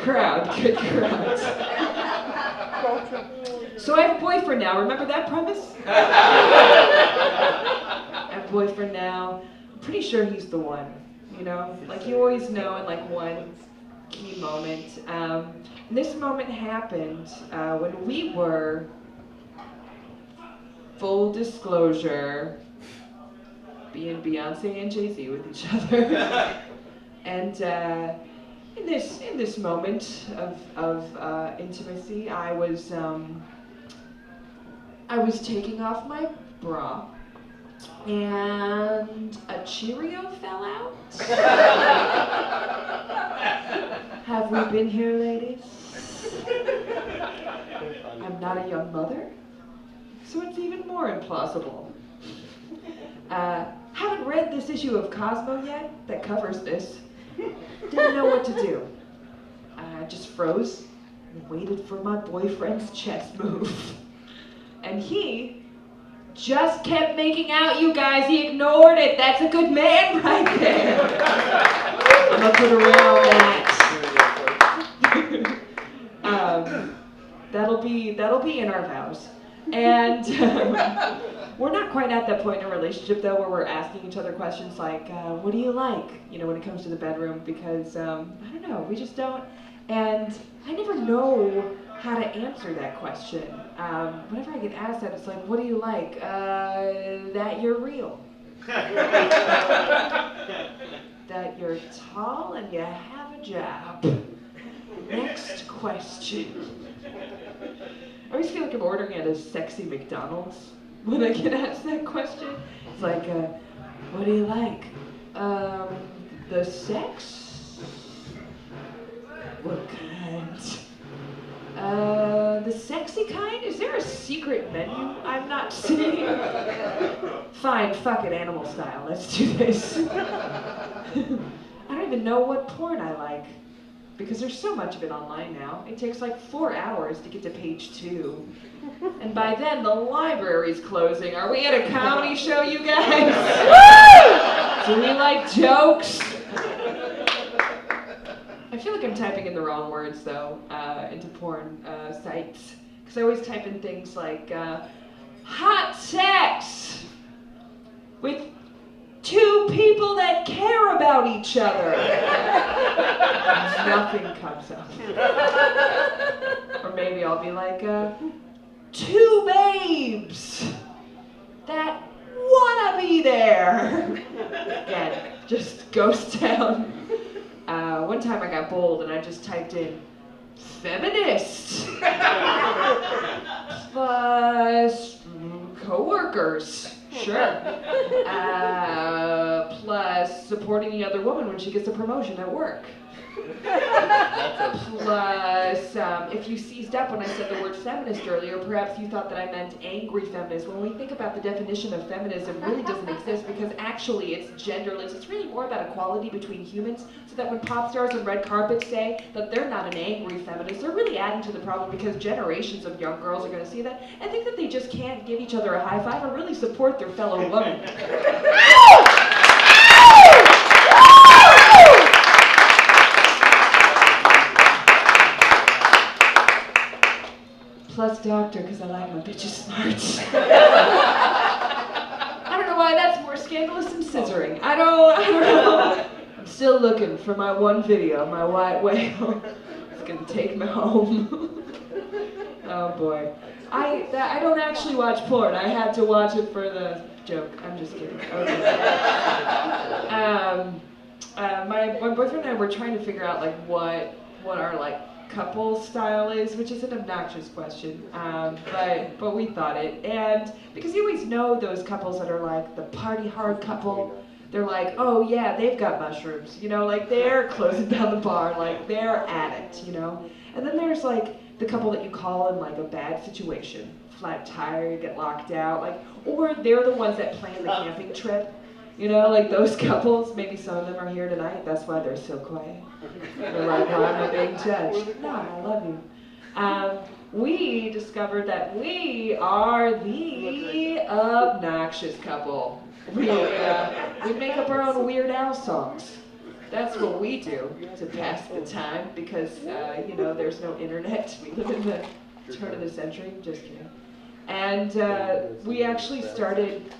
crowd, good crowd. So I have a boyfriend now, remember that premise? I have a boyfriend now. I'm pretty sure he's the one, you know? Like you always know in like one key moment. And this moment happened when we were, full disclosure, being Beyonce and Jay-Z with each other. And in this moment of intimacy, I was taking off my bra, and a Cheerio fell out. Have we been here, ladies? I'm not a young mother, so it's even more implausible. Haven't read this issue of Cosmo yet that covers this. Didn't know what to do. Just froze and waited for my boyfriend's chest move. And he just kept making out, you guys. He ignored it. That's a good man right there. I'm gonna put around that. That'll be in our vows. And we're not quite at that point in a relationship, though, where we're asking each other questions like, what do you like, you know, when it comes to the bedroom, because, I don't know, we just don't, and I never know how to answer that question. Whenever I get asked that, it's like, what do you like? That you're real. That you're tall and you have a job. Next question. I always feel like I'm ordering at a sexy McDonald's when I get asked that question. It's like, what do you like? The sex? What kind? The sexy kind? Is there a secret menu I'm not seeing? Fine, fuck it, animal style, let's do this. I don't even know what porn I like, because there's so much of it online now. It takes like 4 hours to get to page 2. And by then, the library's closing. Are we at a comedy show, you guys? Do we like jokes? I feel like I'm typing in the wrong words, though, into porn sites. Because I always type in things like, hot sex with 2 people that care about each other. Nothing comes up. Or maybe I'll be like, 2 babes that wanna be there. Again, just ghost town. One time I got bold and I just typed in feminist plus co-workers. Sure. Plus supporting the other woman when she gets a promotion at work. Plus, if you seized up when I said the word feminist earlier, perhaps you thought that I meant angry feminist. When we think about the definition of feminism, it really doesn't exist because actually it's genderless. It's really more about equality between humans, so that when pop stars and red carpets say that they're not an angry feminist, they're really adding to the problem because generations of young girls are going to see that and think that they just can't give each other a high five or really support their fellow woman. Plus doctor, because I like my bitches smart. I don't know why that's more scandalous than scissoring. I don't know. I'm still looking for my one video, my white whale. It's gonna take me home. Oh boy. I don't actually watch porn. I had to watch it for the joke. I'm just kidding. Okay. My boyfriend and I were trying to figure out like what our like couple style is, which is an obnoxious question, but we thought it, and because you always know those couples that are like the party hard couple. They're like, oh yeah, they've got mushrooms, you know, like they're closing down the bar, like they're at it, you know. And then there's like the couple that you call in like a bad situation, flat tire, you get locked out, like, or they're the ones that plan the camping trip. You know, like those couples, maybe some of them are here tonight, that's why they're so quiet. They're like, why am I being judged? No, I love you. We discovered that we are the obnoxious couple. We make up our own Weird Al songs. that's what we do to pass the time because, you know, there's no internet. We live in the turn of the century. Just kidding. And we actually started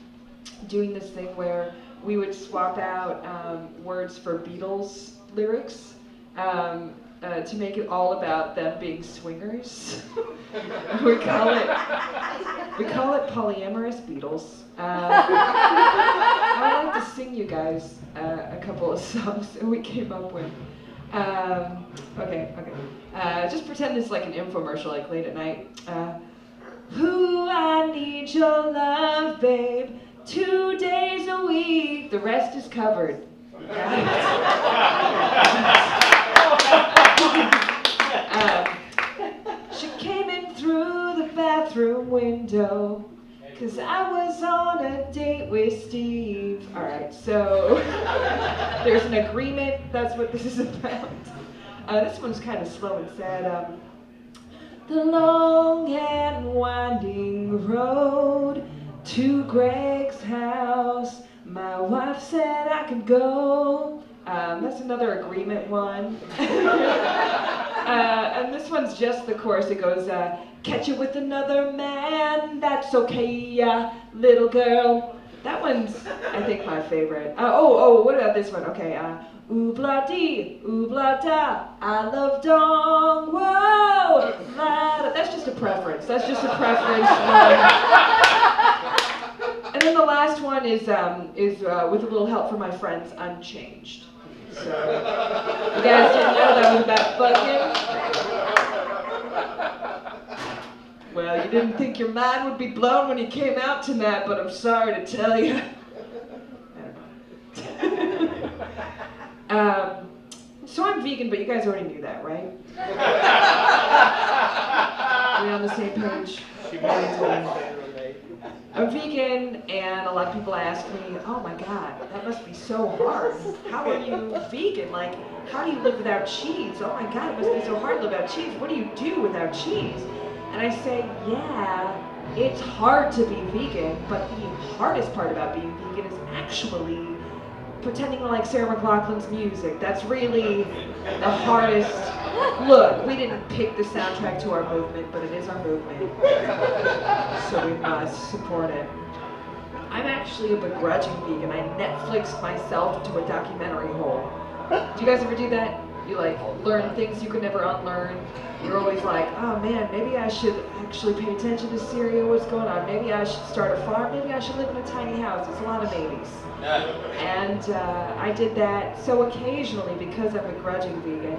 doing this thing where we would swap out words for Beatles lyrics to make it all about them being swingers. we call it polyamorous Beatles. I would like to sing you guys a couple of songs that we came up with. Okay. Just pretend it's like an infomercial, like late at night. Ooh, I need your love, babe. 2 days a week, the rest is covered. She came in through the bathroom window, 'cause I was on a date with Steve. Alright, so there's an agreement, that's what this is about. This one's kind of slow and sad. The long and winding road to Greg's house, my wife said I could go. That's another agreement one. And this one's just the chorus. It goes, catch you with another man, that's okay, little girl. That one's, I think, my favorite. What about this one? Okay, ooh blah dee, ooh blah da, I love dong, whoa, la. That's just a preference. And then the last one is with a little help from my friends, Unchanged. So, you guys didn't know that was about fucking? Well, you didn't think your mind would be blown when you came out tonight, but I'm sorry to tell you. I don't know. So I'm vegan, but you guys already knew that, right? Are we on the same page? I'm vegan, and a lot of people ask me, oh my God, that must be so hard. How are you vegan? Like, how do you live without cheese? Oh my God, it must be so hard to live without cheese. What do you do without cheese? And I say, yeah, it's hard to be vegan, but the hardest part about being vegan is actually pretending to like Sarah McLachlan's music. That's really the hardest. Look, we didn't pick the soundtrack to our movement, but it is our movement. So we must support it. I'm actually a begrudging vegan. I Netflixed myself into a documentary hole. Do you guys ever do that? You like learn things you could never unlearn. You're always like, oh man, maybe I should actually pay attention to Syria, what's going on? Maybe I should start a farm, maybe I should live in a tiny house. It's a lot of maybes. And I did that. So occasionally, because I'm a begrudging vegan,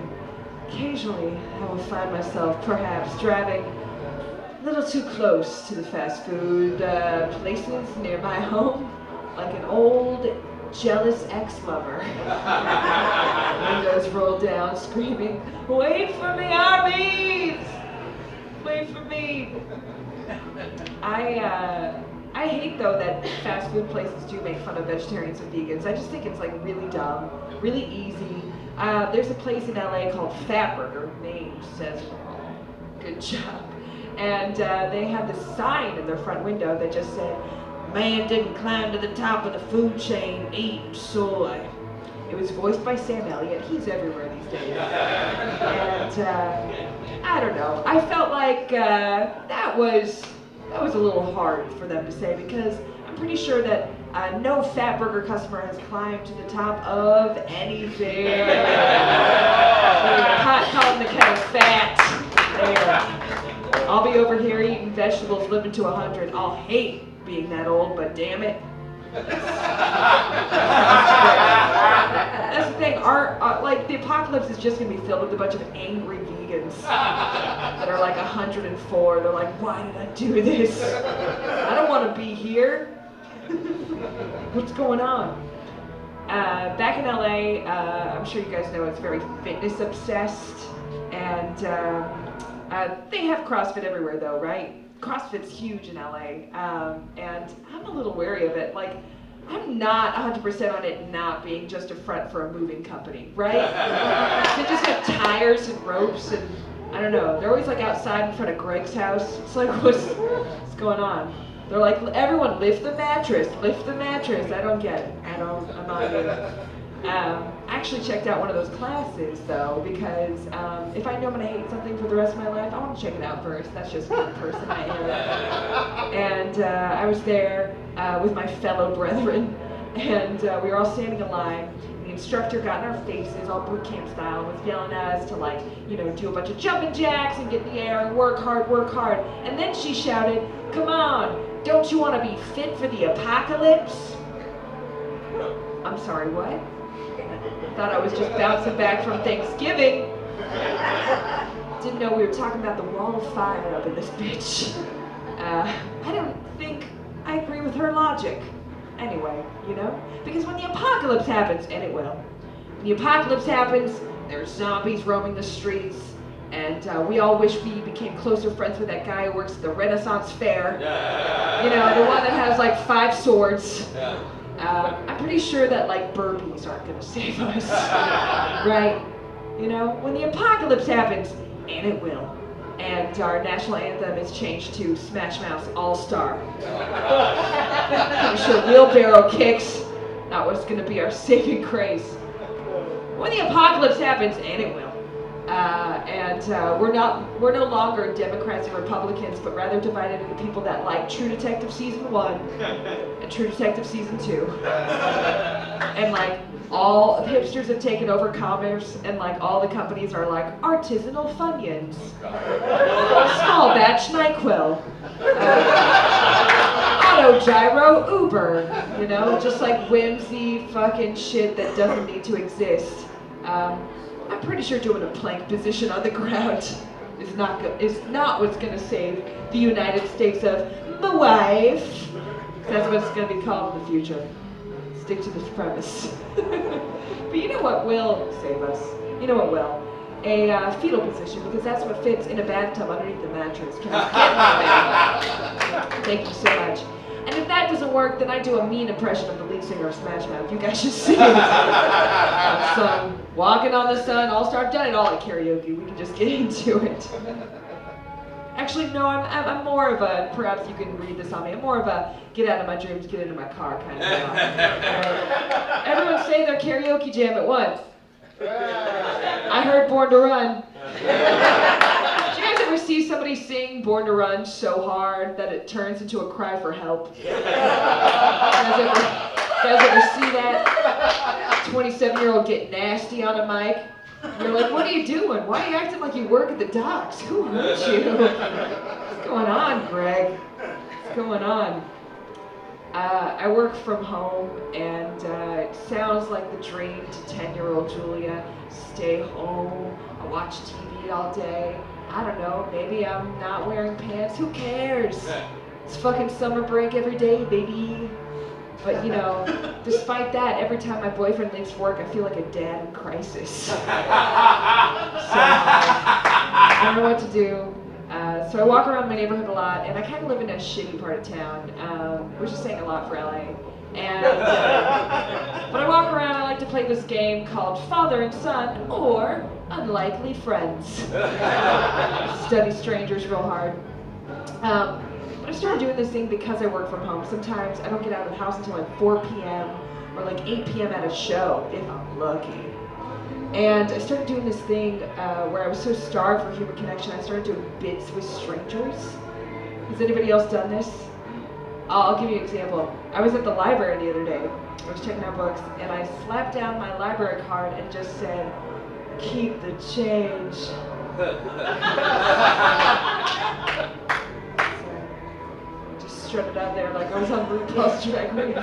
occasionally I will find myself perhaps driving a little too close to the fast food places near my home, like an old jealous ex-lover. Windows rolled down, screaming, wait for me, Arby's! Wait for me! I hate, though, that fast food places do make fun of vegetarians and vegans. I just think it's, like, really dumb, really easy. There's a place in LA called Fatburger. Name says it all. Good job. And they have this sign in their front window that just said, man didn't climb to the top of the food chain eating soy. It was voiced by Sam Elliott. He's everywhere these days. And I don't know. I felt like that was a little hard for them to say, because I'm pretty sure that no Fatburger customer has climbed to the top of anything. Calling the kettle fat. There. I'll be over here eating vegetables, living to 100. I'll hate being that old, but damn it. That's the thing. Like, the apocalypse is just going to be filled with a bunch of angry vegans that are like 104. They're like, why did I do this? I don't want to be here. What's going on? Back in LA, I'm sure you guys know it's very fitness obsessed, and they have CrossFit everywhere though, right? CrossFit's huge in LA, and I'm a little wary of it. Like, I'm not 100% on it not being just a front for a moving company, right? They just have tires and ropes, and I don't know. They're always like outside in front of Greg's house. It's like, what's going on? They're like, everyone lift the mattress, lift the mattress. I don't get it. I'm not in. I I actually checked out one of those classes though, because if I know I'm gonna hate something for the rest of my life, I want to check it out first. That's just the person I am. And I was there with my fellow brethren, and we were all standing in line. The instructor got in our faces, all boot camp style, and was yelling at us to, like, you know, do a bunch of jumping jacks and get in the air and work hard, work hard. And then she shouted, "Come on, don't you want to be fit for the apocalypse?" I'm sorry, what? Thought I was just bouncing back from Thanksgiving. Didn't know we were talking about the wall of fire up in this bitch. I don't think I agree with her logic. Anyway, you know? Because when the apocalypse happens, and it will, when the apocalypse happens, there's zombies roaming the streets, and we all wish we became closer friends with that guy who works at the Renaissance Fair. You know, the one that has like 5 swords. I'm pretty sure that, like, burpees aren't gonna save us, right? You know, when the apocalypse happens, and it will, and our national anthem is changed to Smash Mouth's All-Star. I'm sure wheelbarrow kicks, not what's gonna be our saving grace. When the apocalypse happens, and it will, we're no longer Democrats and Republicans, but rather divided into people that like True Detective Season 1 and True Detective Season 2. And like all hipsters have taken over commerce, and like all the companies are like artisanal Funyuns, small batch NyQuil, auto gyro Uber, you know, just like whimsy fucking shit that doesn't need to exist. I'm pretty sure doing a plank position on the ground is not what's gonna save the United States of my wife. That's what it's gonna be called in the future. Stick to this premise. But you know what will save us? You know what will? A fetal position, because that's what fits in a bathtub underneath the mattress. Can I get one? Thank you so much. And if that doesn't work, then I do a mean impression of the lead singer of Smash Mouth. You guys should see it. So, Walking on the Sun, All-Star, done it all at karaoke. We can just get into it. Actually, no, I'm more of a, perhaps you can read this on me, I'm more of a get out of my dreams, get into my car kind of guy. Everyone say their karaoke jam at once. I heard Born to Run. Did you guys ever see somebody sing Born to Run so hard that it turns into a cry for help? You guys ever see that? 27-year-old get nasty on a mic? You're like, what are you doing? Why are you acting like you work at the docks? Who hurt you? What's going on, Greg? What's going on? I work from home, and it sounds like the dream to 10-year-old Julia. Stay home, I watch TV all day. I don't know, maybe I'm not wearing pants. Who cares? It's fucking summer break every day, baby. But, you know, despite that, every time my boyfriend leaves work, I feel like a dad in crisis. So, I don't know what to do. So I walk around my neighborhood a lot, and I kind of live in a shitty part of town, which is saying a lot for LA. And when I walk around, I like to play this game called Father and Son, or Unlikely Friends. Study strangers real hard. But I started doing this thing because I work from home. Sometimes I don't get out of the house until like 4 p.m. or like 8 p.m. at a show, if I'm lucky. And I started doing this thing where I was so starved for human connection, I started doing bits with strangers. Has anybody else done this? I'll give you an example. I was at the library the other day. I was checking out books, and I slapped down my library card and just said, "Keep the change." Strutted out there like I was on RuPaul's Drag Race.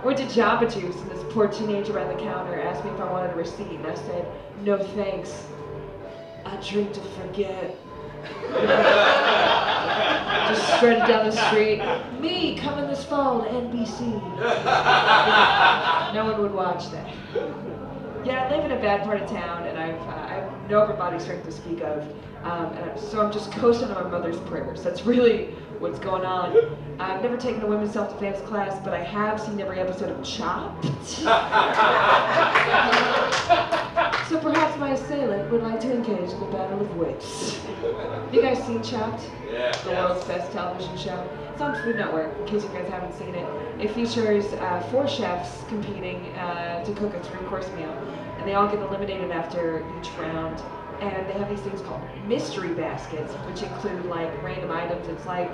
Went to Jamba Juice, and this poor teenager behind the counter asked me if I wanted a receipt, and I said, "No thanks. I drink to forget." Just strutted down the street. Me coming this fall to NBC. No one would watch that. Yeah, I live in a bad part of town, and I have no upper body strength to speak of. So I'm just coasting on my mother's prayers. That's really what's going on. I've never taken a women's self-defense class, but I have seen every episode of Chopped. So perhaps my assailant would like to engage in the battle pile of wits. Have you guys seen Chopped? Yeah. The world's best television show. It's on Food Network, in case you guys haven't seen it. It features 4 chefs competing to cook a 3-course meal. And they all get eliminated after each round. And they have these things called mystery baskets, which include like random items. It's like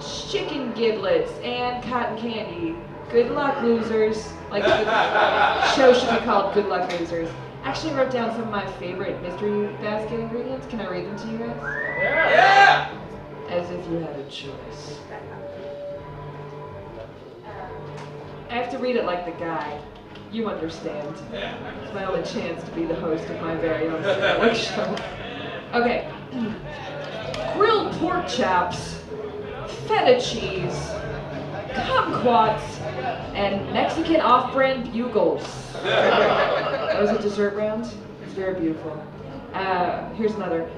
chicken giblets and cotton candy. Good luck, losers. Like the show should be called Good Luck Losers. Actually wrote down some of my favorite mystery basket ingredients. Can I read them to you guys? Yeah! As if you had a choice. I have to read it like the guy. You understand. It's my only chance to be the host of my very own network show. Okay. Grilled pork chops, feta cheese, kumquats, and Mexican off-brand bugles. That was a dessert round. It's very beautiful. Here's another.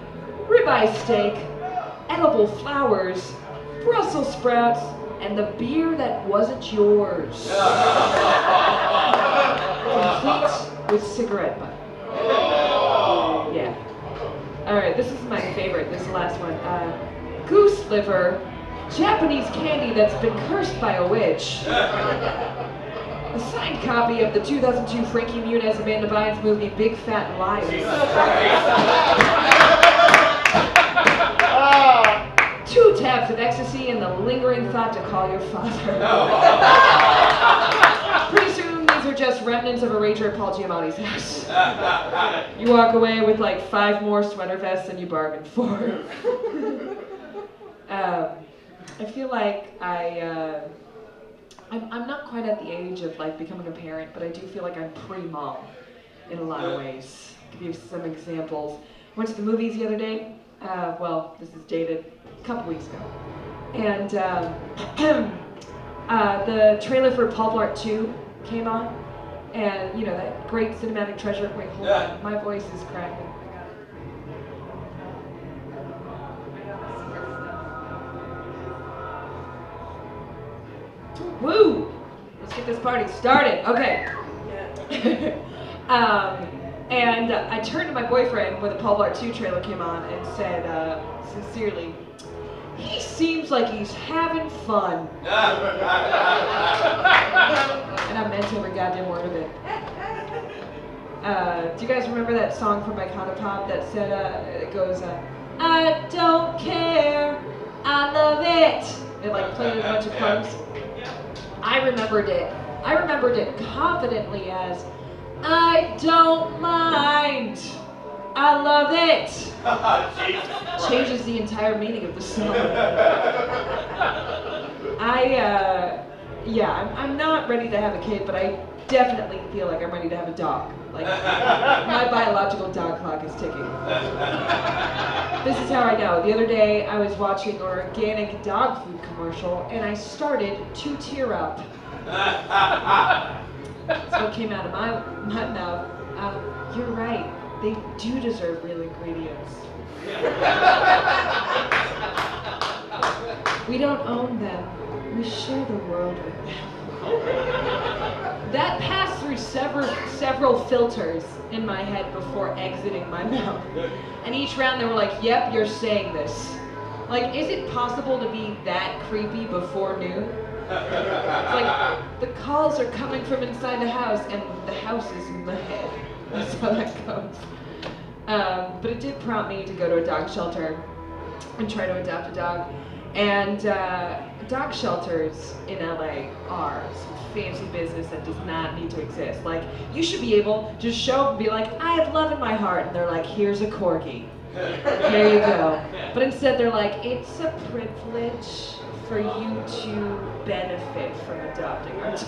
Ribeye steak, edible flowers, Brussels sprouts, and the beer that wasn't yours. Complete with cigarette butt. Yeah. Alright, this is my favorite, this last one. Goose liver, Japanese candy that's been cursed by a witch. A signed copy of the 2002 Frankie Muniz Amanda Bynes movie Big Fat Liars. 2 tabs of ecstasy and the lingering thought to call your father. Pretty soon, these are just remnants of a rager at Paul Giamatti's house. You walk away with like 5 more sweater vests than you bargained for. I feel like I'm not quite at the age of like becoming a parent, but I do feel like I'm pre-mom in a lot of ways. I'll give you some examples. Went to the movies the other day. Well, this is dated a couple weeks ago. And the trailer for Paul Blart 2 came on. And, you know, that great cinematic treasure. Wait, hold on. My voice is cracking. Woo! Let's get this party started. Okay. And I turned to my boyfriend when the Paul Blart 2 trailer came on and said, sincerely, he seems like he's having fun. And I meant every goddamn word of it. Do you guys remember that song from Icona that said, it goes, I don't care, I love it. It like played in a bunch of clubs. I remembered it confidently as, I don't mind. I love it. Changes the entire meaning of the song. I'm not ready to have a kid, but I definitely feel like I'm ready to have a dog. Like, my biological dog clock is ticking. This is how I know. The other day, I was watching an organic dog food commercial, and I started to tear up. That's what came out of my mouth. You're right. They do deserve real ingredients. We don't own them. We share the world with them. That passed through several filters in my head before exiting my mouth. And each round they were like, yep, you're saying this. Like, is it possible to be that creepy before noon? It's like, the calls are coming from inside the house, and the house is in the head. That's how that goes. But it did prompt me to go to a dog shelter and try to adopt a dog. And dog shelters in LA are some fancy business that does not need to exist. Like, you should be able to just show up and be like, I have love in my heart. And they're like, here's a corgi. There you go. But instead they're like, it's a privilege for you to benefit from adopting our dogs.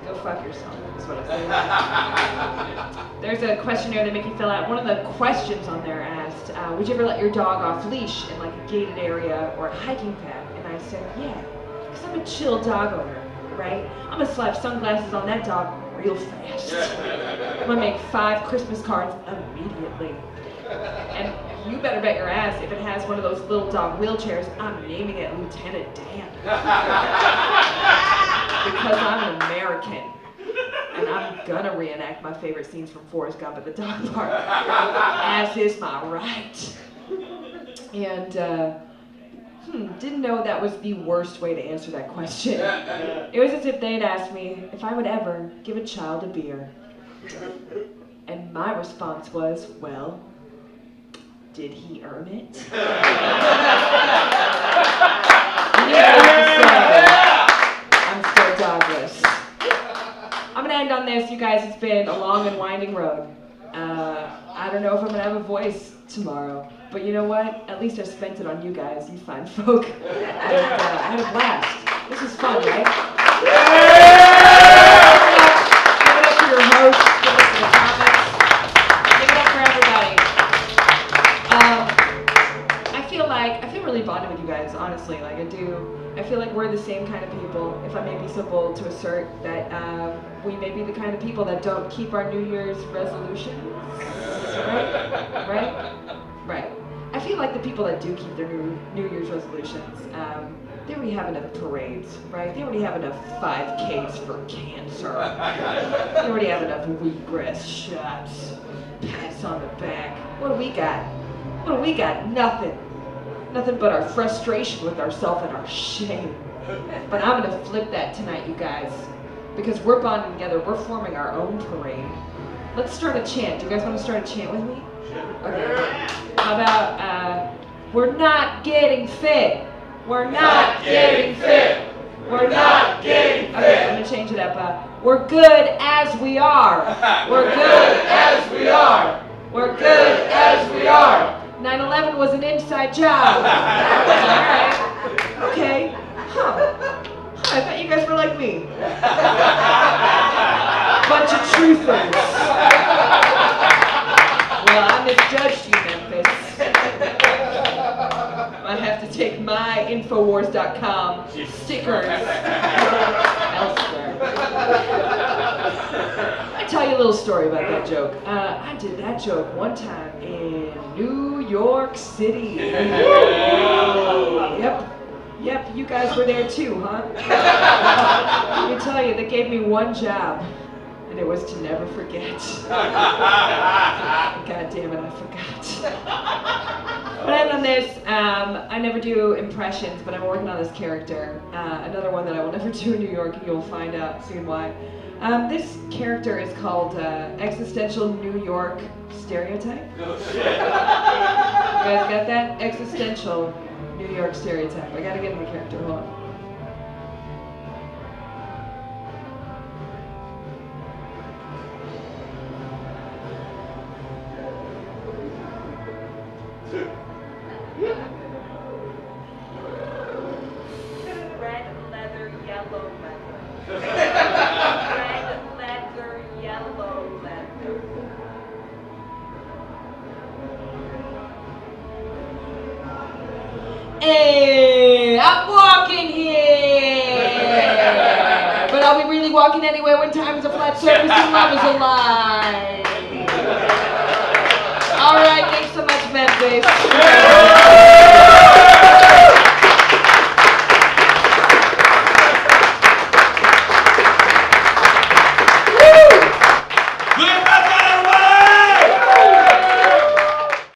Go fuck yourself, is what I say. There's a questionnaire they make you fill out. One of the questions on there asked, would you ever let your dog off leash in like a gated area or a hiking path? And I said, yeah, because I'm a chill dog owner, right? I'm gonna slap sunglasses on that dog real fast. I'm gonna make 5 Christmas cards immediately. And you better bet your ass if it has one of those little dog wheelchairs, I'm naming it Lieutenant Dan. Because I'm an American. And I'm gonna reenact my favorite scenes from Forrest Gump at the dog park. as is my right. And didn't know that was the worst way to answer that question. It was as if they'd asked me if I would ever give a child a beer. And my response was, well, did he earn it? Needless to say, I'm still dogless. I'm gonna end on this, you guys. It's been a long and winding road. I don't know if I'm gonna have a voice tomorrow, but you know what? At least I spent it on you guys, you fine folk. And I had a blast. This is fun, right? Give it up for your host. Give it up for the comments. Give it up for everybody. I feel really bonded with you guys, honestly. Like I do. I feel like we're the same kind of people, if I may be so bold to assert that we may be the kind of people that don't keep our New Year's resolutions. Right. I feel like the people that do keep their New Year's resolutions, they already have enough parades, right? They already have enough 5Ks for cancer. They already have enough wheatgrass shots, pats on the back. What do we got? Nothing. Nothing but our frustration with ourselves and our shame. But I'm gonna flip that tonight, you guys, because we're bonding together. We're forming our own parade. Let's start a chant. Do you guys want to start a chant with me? Okay. How about, we're not getting fit. We're not getting fit. We're not getting fit. Okay, I'm gonna change it up. We're good as we are. We're good as we are. We're good as we are. 9/11 was an inside job. Alright. Okay. I thought you guys were like me. Bunch of truthers. Well, I misjudged you, Memphis. I have to take my Infowars.com stickers elsewhere. I tell you a little story about that joke. I did that joke one time in New York City. Yep, you guys were there too, huh? Let me tell you, they gave me one job, and it was to never forget. God damn it, I forgot. But other than this, I never do impressions, but I'm working on this character. Another one that I will never do in New York, and you'll find out soon why. This character is called Existential New York Stereotype. You guys got that? Existential New York Stereotype. I gotta get in the character, hold on. Red leather, yellow leather. Red leather, yellow leather. Hey, I'm walking here! But are we really walking anywhere when time is a flat surface and love is alive? Alright, thanks so much, Memphis.